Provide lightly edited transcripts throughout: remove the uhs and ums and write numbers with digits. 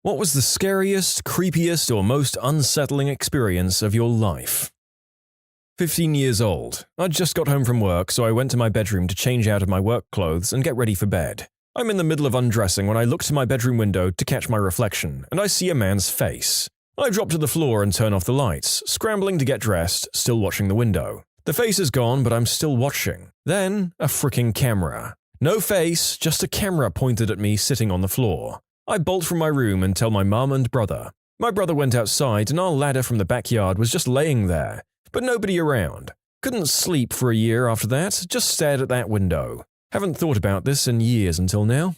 What was the scariest, creepiest, or most unsettling experience of your life? 15 years old. I'd just got home from work, so I went to my bedroom to change out of my work clothes and get ready for bed. I'm in the middle of undressing when I look to my bedroom window to catch my reflection, and I see a man's face. I drop to the floor and turn off the lights, scrambling to get dressed, still watching the window. The face is gone, but I'm still watching. Then, a freaking camera. No face, just a camera pointed at me sitting on the floor. I bolt from my room and tell my mum and brother. My brother went outside and our ladder from the backyard was just laying there, but nobody around. Couldn't sleep for a year after that, just stared at that window. Haven't thought about this in years until now.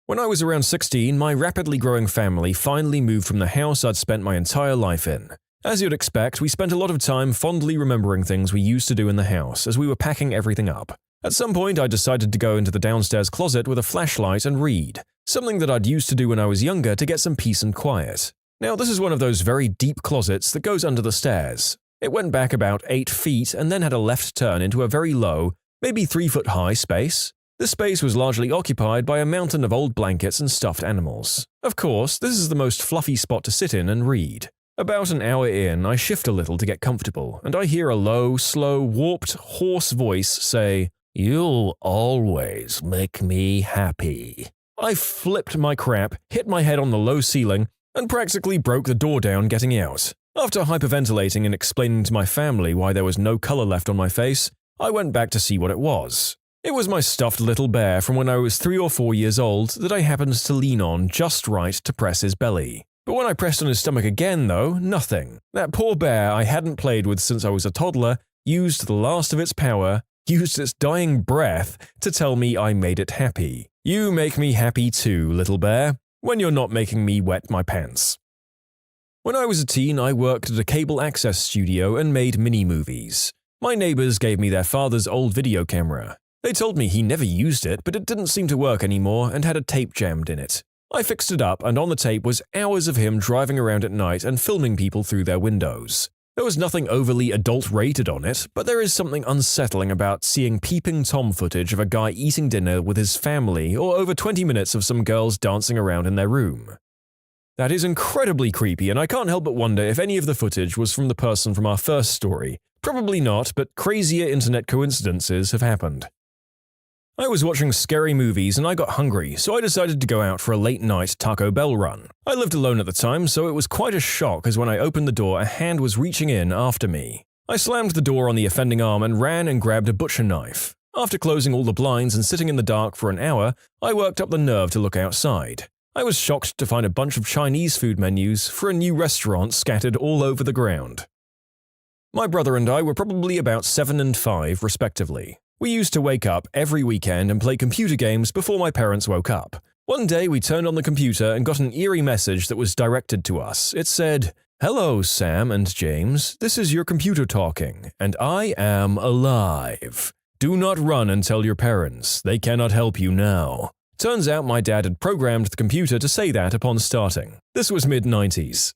When I was around 16, my rapidly growing family finally moved from the house I'd spent my entire life in. As you'd expect, we spent a lot of time fondly remembering things we used to do in the house as we were packing everything up. At some point, I decided to go into the downstairs closet with a flashlight and read, something that I'd used to do when I was younger to get some peace and quiet. Now, this is one of those very deep closets that goes under the stairs. It went back about 8 feet and then had a left turn into a very low, maybe 3-foot-high space. This space was largely occupied by a mountain of old blankets and stuffed animals. Of course, this is the most fluffy spot to sit in and read. About an hour in, I shift a little to get comfortable, and I hear a low, slow, warped, hoarse voice say, "You'll always make me happy." I flipped my crap, hit my head on the low ceiling, and practically broke the door down getting out. After hyperventilating and explaining to my family why there was no color left on my face, I went back to see what it was. It was my stuffed little bear from when I was 3 or 4 years old that I happened to lean on just right to press his belly. But when I pressed on his stomach again, though, nothing. That poor bear I hadn't played with since I was a toddler used the last of its power, used its dying breath to tell me I made it happy. You make me happy too, little bear, when you're not making me wet my pants. When I was a teen, I worked at a cable access studio and made mini-movies. My neighbors gave me their father's old video camera. They told me he never used it, but it didn't seem to work anymore and had a tape jammed in it. I fixed it up, and on the tape was hours of him driving around at night and filming people through their windows. There was nothing overly adult-rated on it, but there is something unsettling about seeing peeping Tom footage of a guy eating dinner with his family or over 20 minutes of some girls dancing around in their room. That is incredibly creepy, and I can't help but wonder if any of the footage was from the person from our first story. Probably not, but crazier internet coincidences have happened. I was watching scary movies and I got hungry, so I decided to go out for a late-night Taco Bell run. I lived alone at the time, so it was quite a shock as when I opened the door a hand was reaching in after me. I slammed the door on the offending arm and ran and grabbed a butcher knife. After closing all the blinds and sitting in the dark for an hour, I worked up the nerve to look outside. I was shocked to find a bunch of Chinese food menus for a new restaurant scattered all over the ground. My brother and I were probably about 7 and 5, respectively. We used to wake up every weekend and play computer games before my parents woke up. One day we turned on the computer and got an eerie message that was directed to us. It said, "Hello, Sam and James. This is your computer talking, and I am alive. Do not run and tell your parents. They cannot help you now." Turns out my dad had programmed the computer to say that upon starting. This was mid-90s.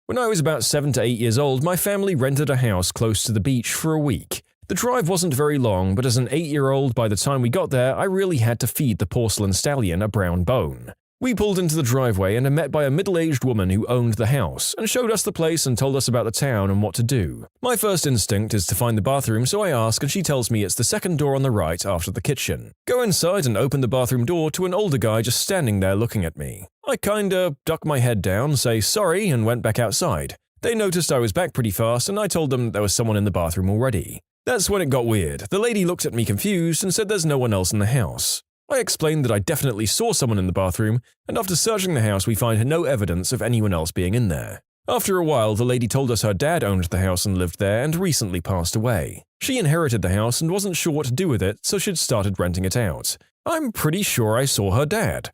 When I was about 7 to 8 years old, my family rented a house close to the beach for a week. The drive wasn't very long, but as an 8-year-old, by the time we got there, I really had to feed the porcelain stallion a brown bone. We pulled into the driveway and are met by a middle-aged woman who owned the house and showed us the place and told us about the town and what to do. My first instinct is to find the bathroom, so I ask and she tells me it's the second door on the right after the kitchen. Go inside and open the bathroom door to an older guy just standing there looking at me. I kinda duck my head down, say sorry, and went back outside. They noticed I was back pretty fast and I told them there was someone in the bathroom already. That's when it got weird. The lady looked at me confused and said there's no one else in the house. I explained that I definitely saw someone in the bathroom, and after searching the house we find no evidence of anyone else being in there. After a while, the lady told us her dad owned the house and lived there and recently passed away. She inherited the house and wasn't sure what to do with it, so she'd started renting it out. I'm pretty sure I saw her dad.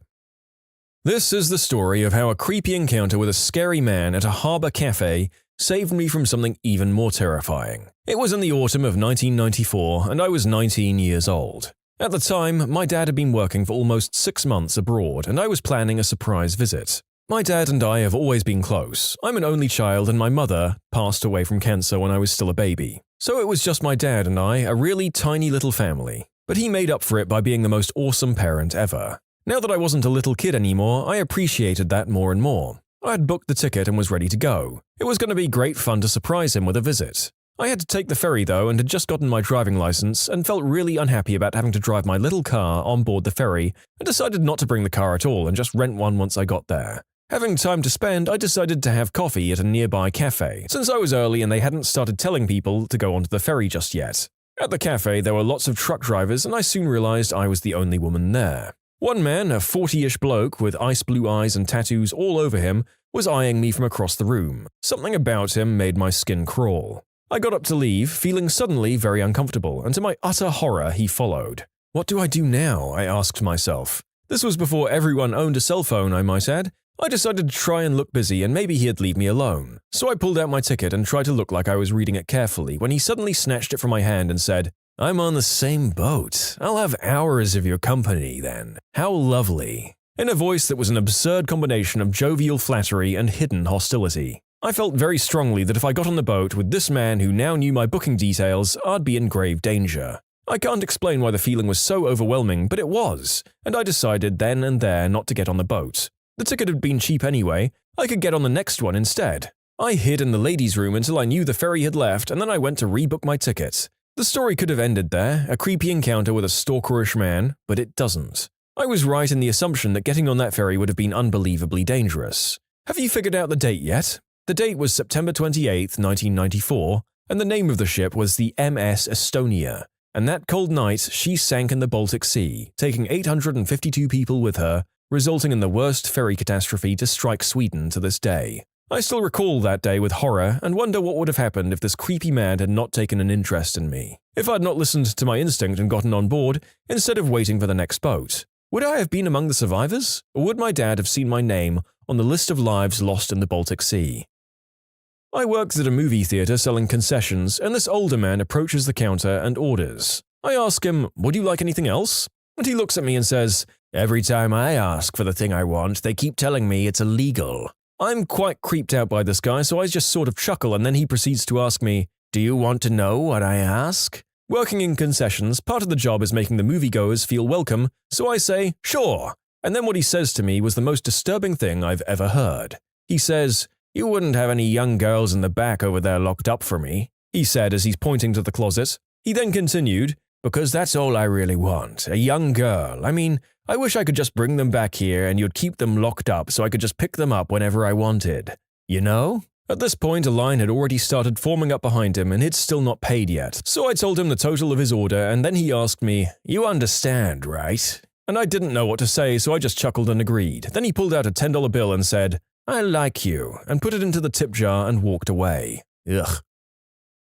This is the story of how a creepy encounter with a scary man at a harbor cafe saved me from something even more terrifying. It was in the autumn of 1994, and I was 19 years old. At the time, my dad had been working for almost 6 months abroad, and I was planning a surprise visit. My dad and I have always been close. I'm an only child, and my mother passed away from cancer when I was still a baby. So it was just my dad and I, a really tiny little family. But he made up for it by being the most awesome parent ever. Now that I wasn't a little kid anymore, I appreciated that more and more. I had booked the ticket and was ready to go. It was going to be great fun to surprise him with a visit. I had to take the ferry though and had just gotten my driving license and felt really unhappy about having to drive my little car on board the ferry and decided not to bring the car at all and just rent one once I got there. Having time to spend, I decided to have coffee at a nearby cafe, since I was early and they hadn't started telling people to go onto the ferry just yet. At the cafe, there were lots of truck drivers and I soon realized I was the only woman there. One man, a 40-ish bloke with ice blue eyes and tattoos all over him, was eyeing me from across the room. Something about him made my skin crawl. I got up to leave, feeling suddenly very uncomfortable, and to my utter horror, he followed. What do I do now? I asked myself. This was before everyone owned a cell phone, I might add. I decided to try and look busy and maybe he'd leave me alone. So I pulled out my ticket and tried to look like I was reading it carefully when he suddenly snatched it from my hand and said, "I'm on the same boat. I'll have hours of your company then. How lovely." In a voice that was an absurd combination of jovial flattery and hidden hostility. I felt very strongly that if I got on the boat with this man who now knew my booking details, I'd be in grave danger. I can't explain why the feeling was so overwhelming, but it was, and I decided then and there not to get on the boat. The ticket had been cheap anyway. I could get on the next one instead. I hid in the ladies' room until I knew the ferry had left, and then I went to rebook my ticket. The story could have ended there, a creepy encounter with a stalkerish man, but it doesn't. I was right in the assumption that getting on that ferry would have been unbelievably dangerous. Have you figured out the date yet? The date was September 28, 1994, and the name of the ship was the MS Estonia. And that cold night, she sank in the Baltic Sea, taking 852 people with her, resulting in the worst ferry catastrophe to strike Sweden to this day. I still recall that day with horror and wonder what would have happened if this creepy man had not taken an interest in me. If I'd not listened to my instinct and gotten on board, instead of waiting for the next boat. Would I have been among the survivors? Or would my dad have seen my name on the list of lives lost in the Baltic Sea? I worked at a movie theater selling concessions, and this older man approaches the counter and orders. I ask him, "Would you like anything else?" And he looks at me and says, "Every time I ask for the thing I want, they keep telling me it's illegal." I'm quite creeped out by this guy, so I just sort of chuckle, and then he proceeds to ask me, "Do you want to know what I ask?" Working in concessions, part of the job is making the moviegoers feel welcome, so I say, "Sure." And then what he says to me was the most disturbing thing I've ever heard. He says, "You wouldn't have any young girls in the back over there locked up for me," he said as he's pointing to the closet. He then continued, "Because that's all I really want, a young girl. I mean, I wish I could just bring them back here and you'd keep them locked up so I could just pick them up whenever I wanted. You know?" At this point, a line had already started forming up behind him and he'd still not paid yet, so I told him the total of his order and then he asked me, "You understand, right?" And I didn't know what to say, so I just chuckled and agreed. Then he pulled out a $10 bill and said, "I like you," and put it into the tip jar and walked away. Ugh.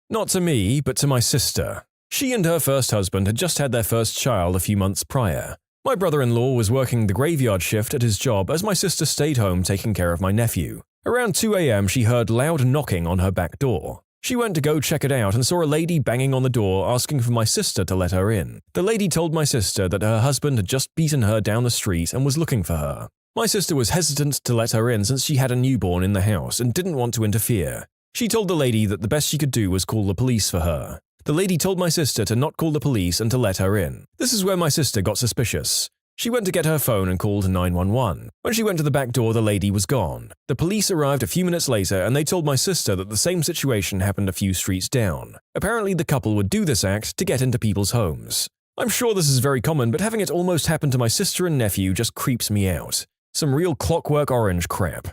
Not to me, but to my sister. She and her first husband had just had their first child a few months prior. My brother-in-law was working the graveyard shift at his job as my sister stayed home taking care of my nephew. Around 2 a.m. she heard loud knocking on her back door. She went to go check it out and saw a lady banging on the door asking for my sister to let her in. The lady told my sister that her husband had just beaten her down the street and was looking for her. My sister was hesitant to let her in since she had a newborn in the house and didn't want to interfere. She told the lady that the best she could do was call the police for her. The lady told my sister to not call the police and to let her in. This is where my sister got suspicious. She went to get her phone and called 911. When she went to the back door, the lady was gone. The police arrived a few minutes later and they told my sister that the same situation happened a few streets down. Apparently, the couple would do this act to get into people's homes. I'm sure this is very common, but having it almost happen to my sister and nephew just creeps me out. Some real Clockwork Orange crap.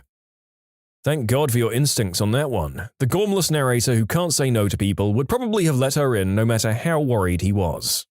Thank God for your instincts on that one. The gormless narrator who can't say no to people would probably have let her in no matter how worried he was.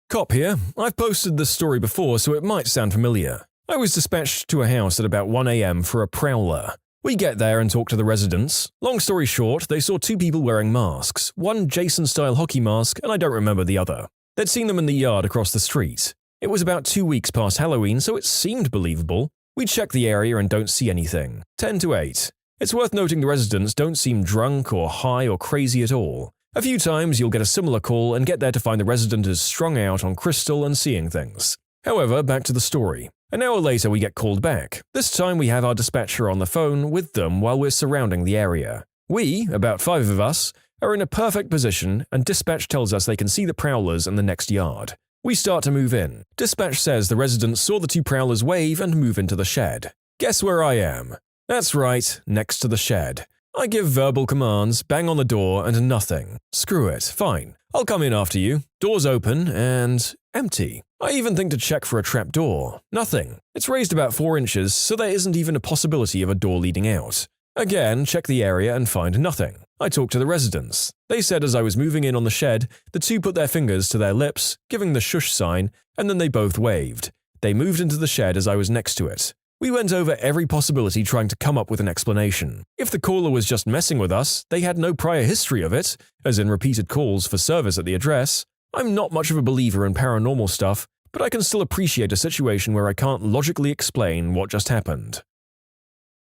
Cop here. I've posted this story before, so it might sound familiar. I was dispatched to a house at about 1 a.m. for a prowler. We get there and talk to the residents. Long story short, they saw two people wearing masks, one Jason-style hockey mask and I don't remember the other. They'd seen them in the yard across the street. It was about 2 weeks past Halloween, so it seemed believable. We check the area and don't see anything. 10 to 8. It's worth noting the residents don't seem drunk or high or crazy at all. A few times you'll get a similar call and get there to find the resident is strung out on crystal and seeing things. However, back to the story. An hour later we get called back. This time we have our dispatcher on the phone with them while we're surrounding the area. We, about 5 of us, are in a perfect position and dispatch tells us they can see the prowlers in the next yard. We start to move in. Dispatch says the residents saw the two prowlers wave and move into the shed. Guess where I am? That's right, next to the shed. I give verbal commands, bang on the door, and nothing. Screw it, fine. I'll come in after you. Doors open, and empty. I even think to check for a trap door. Nothing. It's raised about 4 inches, so there isn't even a possibility of a door leading out. Again, check the area and find nothing. I talk to the residents. They said as I was moving in on the shed, the two put their fingers to their lips, giving the shush sign, and then they both waved. They moved into the shed as I was next to it. We went over every possibility trying to come up with an explanation. If the caller was just messing with us, they had no prior history of it, as in repeated calls for service at the address. I'm not much of a believer in paranormal stuff, but I can still appreciate a situation where I can't logically explain what just happened.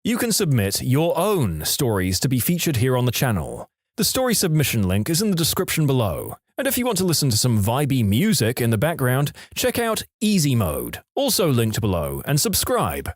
You can submit your own stories to be featured here on the channel. The story submission link is in the description below. And if you want to listen to some vibey music in the background, check out Easy Mode, also linked below, and subscribe.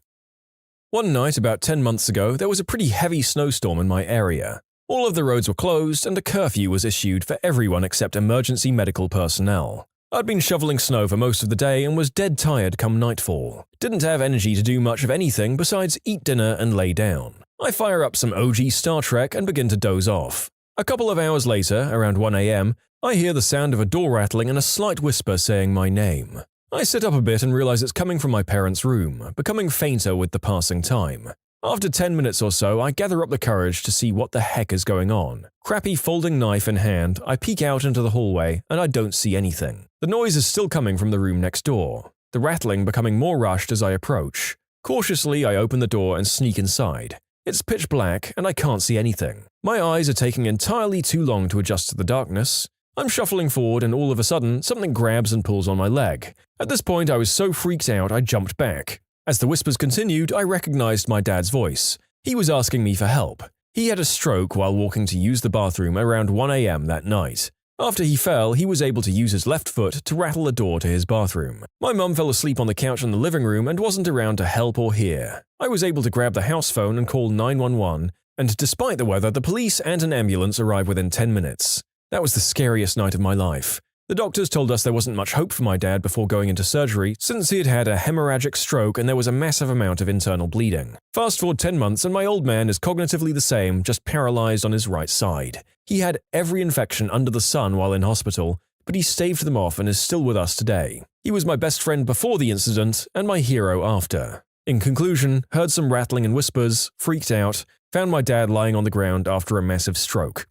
One night about 10 months ago, there was a pretty heavy snowstorm in my area. All of the roads were closed and a curfew was issued for everyone except emergency medical personnel. I'd been shoveling snow for most of the day and was dead tired come nightfall. Didn't have energy to do much of anything besides eat dinner and lay down. I fire up some OG Star Trek and begin to doze off. A couple of hours later, around 1 a.m., I hear the sound of a door rattling and a slight whisper saying my name. I sit up a bit and realize it's coming from my parents' room, becoming fainter with the passing time. After 10 minutes or so, I gather up the courage to see what the heck is going on. Crappy folding knife in hand, I peek out into the hallway and I don't see anything. The noise is still coming from the room next door, the rattling becoming more rushed as I approach. Cautiously, I open the door and sneak inside. It's pitch black and I can't see anything. My eyes are taking entirely too long to adjust to the darkness. I'm shuffling forward and all of a sudden, something grabs and pulls on my leg. At this point, I was so freaked out I jumped back. As the whispers continued, I recognized my dad's voice. He was asking me for help. He had a stroke while walking to use the bathroom around 1 a.m. that night. After he fell, he was able to use his left foot to rattle the door to his bathroom. My mum fell asleep on the couch in the living room and wasn't around to help or hear. I was able to grab the house phone and call 911, and despite the weather, the police and an ambulance arrived within 10 minutes. That was the scariest night of my life. The doctors told us there wasn't much hope for my dad before going into surgery since he had had a hemorrhagic stroke and there was a massive amount of internal bleeding. Fast forward 10 months and my old man is cognitively the same, just paralyzed on his right side. He had every infection under the sun while in hospital, but he staved them off and is still with us today. He was my best friend before the incident and my hero after. In conclusion, heard some rattling and whispers, freaked out, found my dad lying on the ground after a massive stroke.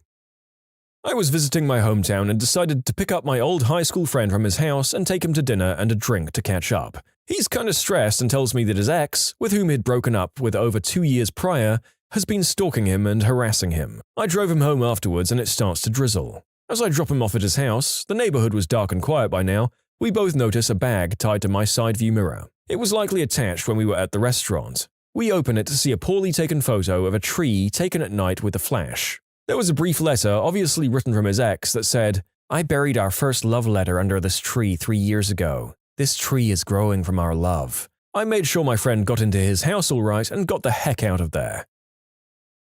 I was visiting my hometown and decided to pick up my old high school friend from his house and take him to dinner and a drink to catch up. He's kinda stressed and tells me that his ex, with whom he'd broken up with over 2 years prior, has been stalking him and harassing him. I drove him home afterwards and it starts to drizzle. As I drop him off at his house, the neighborhood was dark and quiet by now, we both notice a bag tied to my side view mirror. It was likely attached when we were at the restaurant. We open it to see a poorly taken photo of a tree taken at night with a flash. There was a brief letter, obviously written from his ex, that said, "I buried our first love letter under this tree 3 years ago. This tree is growing from our love." I made sure my friend got into his house all right and got the heck out of there.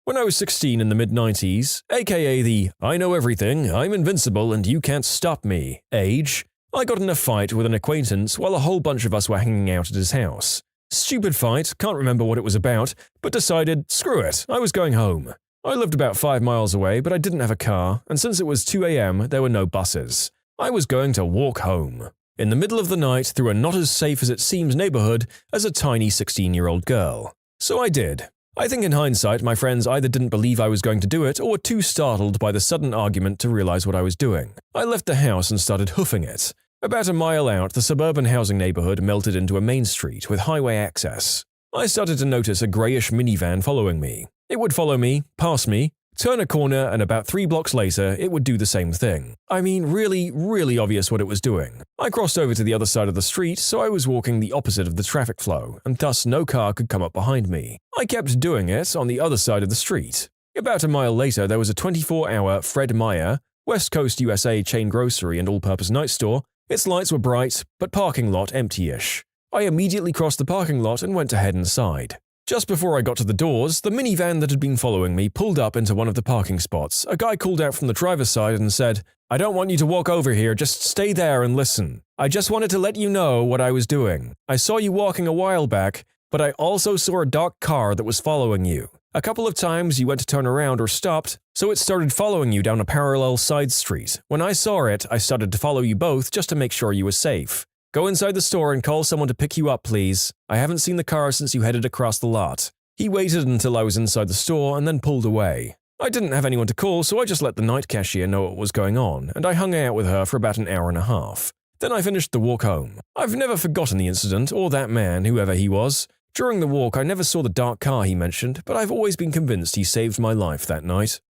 When I was 16 in the mid-90s, aka the "I know everything, I'm invincible and you can't stop me" age, I got in a fight with an acquaintance while a whole bunch of us were hanging out at his house. Stupid fight, can't remember what it was about, but decided, screw it, I was going home. I lived about 5 miles away, but I didn't have a car, and since it was 2 a.m., there were no buses. I was going to walk home. In the middle of the night, through a not-as-safe-as-it-seems neighborhood as a tiny 16-year-old girl. So I did. I think in hindsight, my friends either didn't believe I was going to do it or were too startled by the sudden argument to realize what I was doing. I left the house and started hoofing it. About a mile out, the suburban housing neighborhood melted into a main street with highway access. I started to notice a grayish minivan following me. It would follow me, pass me, turn a corner, and about 3 blocks later, it would do the same thing. I mean, really obvious what it was doing. I crossed over to the other side of the street, so I was walking the opposite of the traffic flow, and thus no car could come up behind me. I kept doing it on the other side of the street. About a mile later, there was a 24-hour Fred Meyer, West Coast USA chain grocery and all-purpose night store. Its lights were bright, but parking lot empty-ish. I immediately crossed the parking lot and went to head inside. Just before I got to the doors, the minivan that had been following me pulled up into one of the parking spots. A guy called out from the driver's side and said, I don't want you to walk over here, just stay there and listen. I just wanted to let you know what I was doing. I saw you walking a while back, but I also saw a dark car that was following you. A couple of times you went to turn around or stopped, so it started following you down a parallel side street. When I saw it, I started to follow you both just to make sure you were safe. Go inside the store and call someone to pick you up, please. I haven't seen the car since you headed across the lot. He waited until I was inside the store and then pulled away. I didn't have anyone to call, so I just let the night cashier know what was going on, and I hung out with her for about an hour and a half. Then I finished the walk home. I've never forgotten the incident, or that man, whoever he was. During the walk, I never saw the dark car he mentioned, but I've always been convinced he saved my life that night.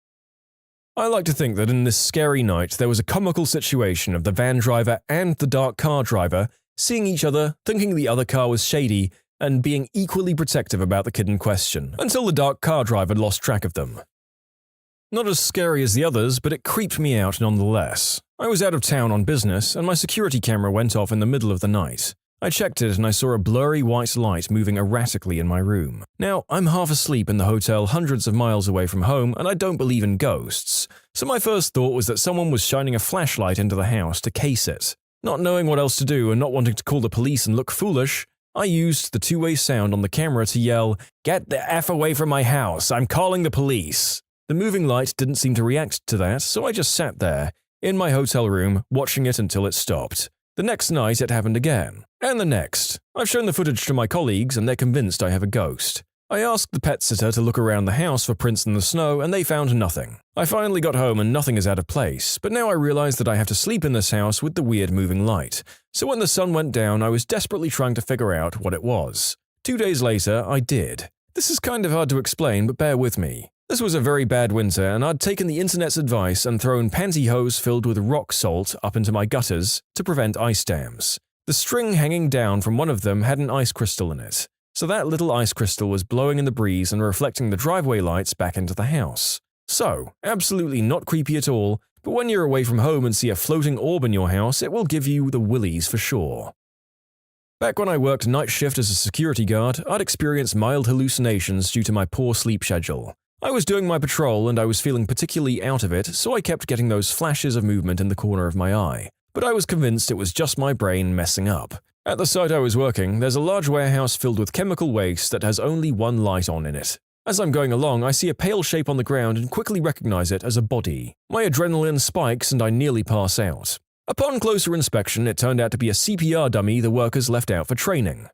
I like to think that in this scary night there was a comical situation of the van driver and the dark car driver seeing each other, thinking the other car was shady, and being equally protective about the kid in question, until the dark car driver lost track of them. Not as scary as the others, but it creeped me out nonetheless. I was out of town on business, and my security camera went off in the middle of the night. I checked it and I saw a blurry white light moving erratically in my room. Now, I'm half asleep in the hotel hundreds of miles away from home, and I don't believe in ghosts, so my first thought was that someone was shining a flashlight into the house to case it. Not knowing what else to do and not wanting to call the police and look foolish, I used the two-way sound on the camera to yell, "Get the F away from my house, I'm calling the police!" The moving light didn't seem to react to that, so I just sat there, in my hotel room, watching it until it stopped. The next night it happened again. And the next. I've shown the footage to my colleagues and they're convinced I have a ghost. I asked the pet sitter to look around the house for prints in the snow and they found nothing. I finally got home and nothing is out of place, but now I realize that I have to sleep in this house with the weird moving light. So when the sun went down, I was desperately trying to figure out what it was. 2 days later, I did. This is kind of hard to explain, but bear with me. This was a very bad winter, and I'd taken the internet's advice and thrown pantyhose filled with rock salt up into my gutters to prevent ice dams. The string hanging down from one of them had an ice crystal in it, so that little ice crystal was blowing in the breeze and reflecting the driveway lights back into the house. So, absolutely not creepy at all, but when you're away from home and see a floating orb in your house, it will give you the willies for sure. Back when I worked night shift as a security guard, I'd experienced mild hallucinations due to my poor sleep schedule. I was doing my patrol and I was feeling particularly out of it, so I kept getting those flashes of movement in the corner of my eye. But I was convinced it was just my brain messing up. At the site I was working, there's a large warehouse filled with chemical waste that has only one light on in it. As I'm going along, I see a pale shape on the ground and quickly recognize it as a body. My adrenaline spikes and I nearly pass out. Upon closer inspection, it turned out to be a CPR dummy the workers left out for training.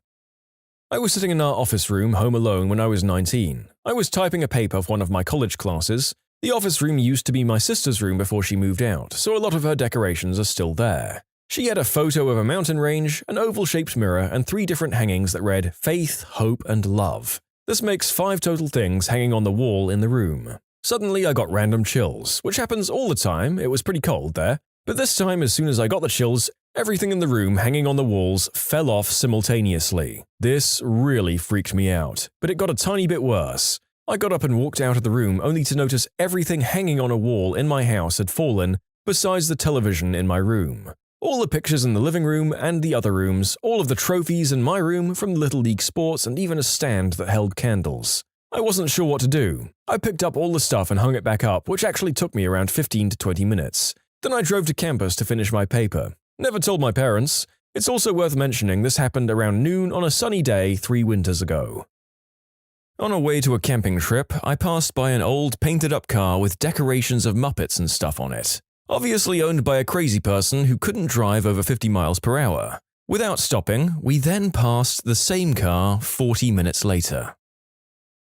I was sitting in our office room home alone when I was 19. I was typing a paper for one of my college classes. The office room used to be my sister's room before she moved out, so a lot of her decorations are still there. She had a photo of a mountain range, an oval-shaped mirror, and 3 different hangings that read Faith, Hope, and Love. This makes 5 total things hanging on the wall in the room. Suddenly I got random chills, which happens all the time. It was pretty cold there. But this time, as soon as I got the chills, everything in the room hanging on the walls fell off simultaneously. This really freaked me out, but it got a tiny bit worse. I got up and walked out of the room only to notice everything hanging on a wall in my house had fallen, besides the television in my room. All the pictures in the living room and the other rooms, all of the trophies in my room from Little League sports, and even a stand that held candles. I wasn't sure what to do. I picked up all the stuff and hung it back up, which actually took me around 15 to 20 minutes. Then I drove to campus to finish my paper. Never told my parents. It's also worth mentioning this happened around noon on a sunny day 3 winters ago. On our way to a camping trip, I passed by an old painted-up car with decorations of Muppets and stuff on it. Obviously owned by a crazy person who couldn't drive over 50 miles per hour. Without stopping, we then passed the same car 40 minutes later.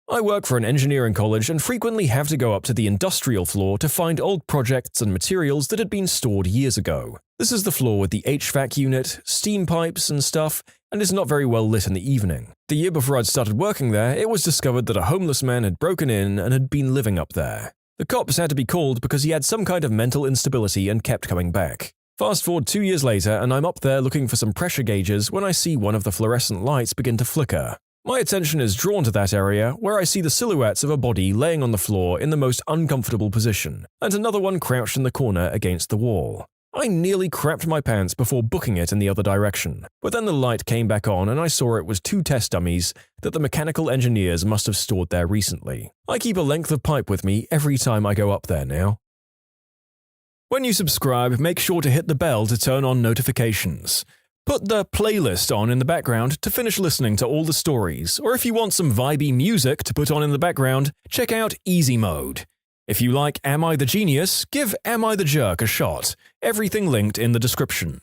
I work for an engineering college and frequently have to go up to the industrial floor to find old projects and materials that had been stored years ago. This is the floor with the HVAC unit, steam pipes and stuff, and is not very well lit in the evening. The year before I'd started working there, it was discovered that a homeless man had broken in and had been living up there. The cops had to be called because he had some kind of mental instability and kept coming back. Fast forward 2 years later and I'm up there looking for some pressure gauges when I see one of the fluorescent lights begin to flicker. My attention is drawn to that area where I see the silhouettes of a body laying on the floor in the most uncomfortable position, and another one crouched in the corner against the wall. I nearly crapped my pants before booking it in the other direction, but then the light came back on and I saw it was 2 test dummies that the mechanical engineers must have stored there recently. I keep a length of pipe with me every time I go up there now. When you subscribe, make sure to hit the bell to turn on notifications. Put the playlist on in the background to finish listening to all the stories, or if you want some vibey music to put on in the background, check out Easy Mode. If you like Am I the Genius, give Am I the Jerk a shot. Everything linked in the description.